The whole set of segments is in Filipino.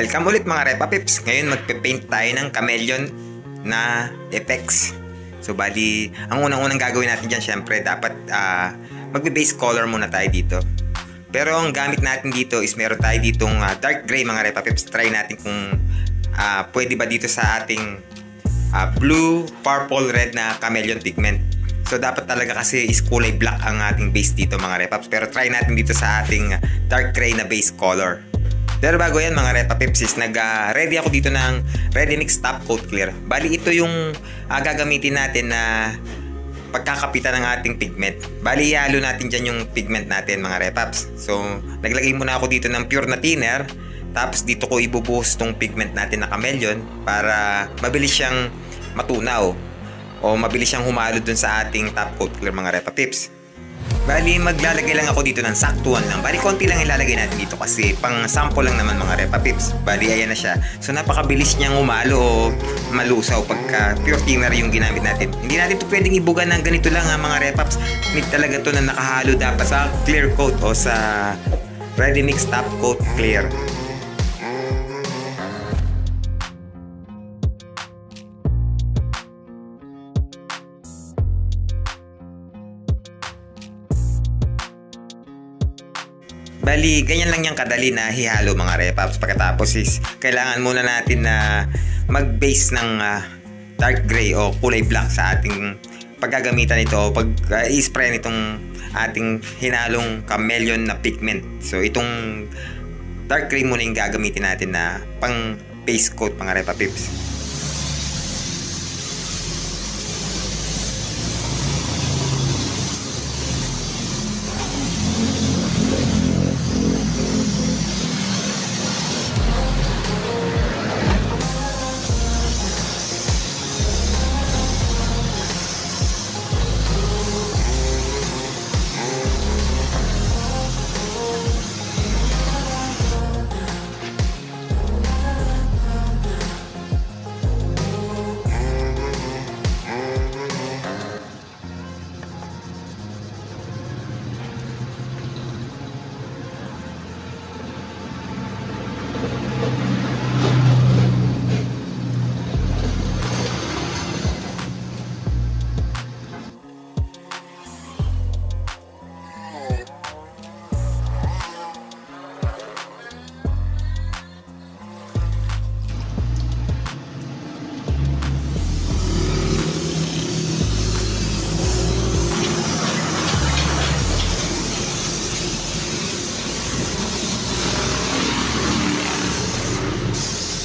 Welcome ulit mga Repa Pips. Ngayon magpe-paint tayo ng chameleon na effects. So bali, ang unang-unang gagawin natin dyan, syempre dapat magbe-base color muna tayo dito. Pero ang gamit natin dito is meron tayo ditong dark gray mga Repa Pips. Try natin kung pwede ba dito sa ating blue, purple, red na chameleon pigment. So dapat talaga kasi is kulay black ang ating base dito mga Repa Pips. Pero try natin dito sa ating dark gray na base color. Pero bago yan mga Repa Pips is ready ako dito ng Ready Mix Top Coat Clear. Bali ito yung gagamitin natin na pagkakapitan ng ating pigment. Bali ihalo natin dyan yung pigment natin mga Repa Pips. So naglagay muna ako dito ng pure na thinner. Tapos dito ko ibubuhos tong pigment natin na chameleon para mabilis siyang matunaw o mabilis siyang humalo dun sa ating top coat clear mga Repa Pips. Bali maglalagay lang ako dito ng saktuan lang. Bali konti lang ilalagay natin dito kasi pang sample lang naman mga Repa Pips. Bali ayan na siya. So napakabilis niyang umalo o malusaw pagka pure thinner yung ginamit natin. Hindi natin ito pwedeng ibugan ng ganito lang mga Repa Pips. Need talaga to na nakahalo dapat sa clear coat o sa Ready Mix Top Coat Clear. Bali, ganyan lang yung kadali na hihalo mga Repa Pips. Pagkatapos is, kailangan muna natin na mag-base ng dark gray o kulay black sa ating paggagamitan nito o pag-spray nitong ating hinalong chameleon na pigment. So, itong dark gray muna yung gagamitin natin na pang base coat mga Repa Pips.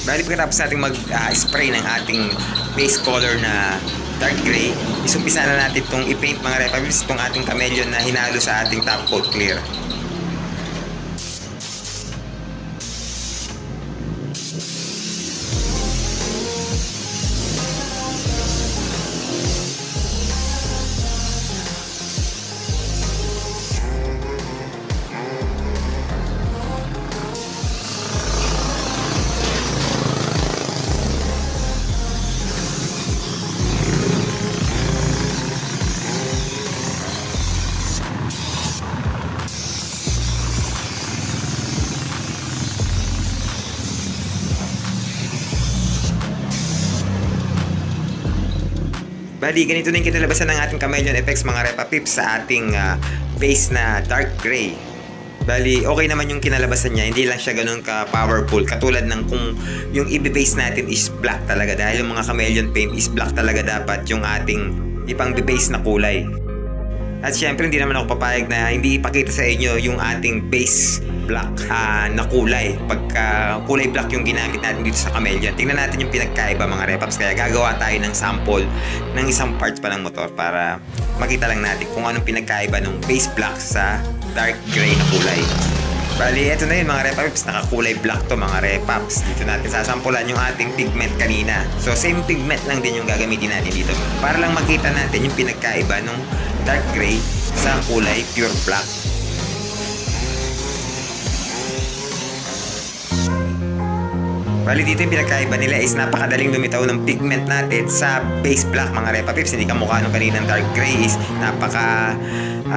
Bali pagkatapos natin mag-spray ng ating base color na dark gray, isumpisa na natin itong i-paint mga Repa Pips, itong ating chameleon na hinalo sa ating top coat clear. Bali, ganito na yung kinalabasan ng ating chameleon effects mga Repa Pips sa ating base na dark gray. Bali, okay naman yung kinalabasan niya, hindi lang siya ganun ka-powerful. Katulad ng kung yung i-base natin is black talaga. Dahil yung mga chameleon paint is black talaga dapat yung ating ipang-base na kulay. At syempre, hindi naman ako papayag na hindi ipakita sa inyo yung ating base black na kulay. Pagka kulay black yung ginamit natin dito sa chameleon. Tingnan natin yung pinagkaiba mga Repa Pips. Kaya gagawa tayo ng sample ng isang parts pa ng motor para makita lang natin kung anong pinagkaiba ng base black sa dark gray na kulay. Bali, eto na yun mga Repa Pips. Nakakulay black to mga Repa Pips. Dito natin sasampulan yung ating pigment kanina. So, same pigment lang din yung gagamitin natin dito. Para lang makita natin yung pinagkaiba ng dark gray sa kulay pure black. Bali dito yung pinagkaiba nila is napakadaling lumitaw ng pigment natin sa base black mga Repa Pips. Hindi kamukha nung kaninang dark gray is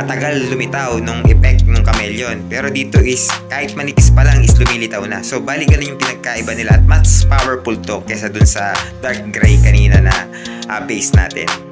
tagal lumitaw nung effect ng chameleon. Pero dito is kahit manipis pa lang is lumilitaw na. So bali ganun yung pinagkaiba nila at mas powerful to kesa dun sa dark gray kanina na base natin.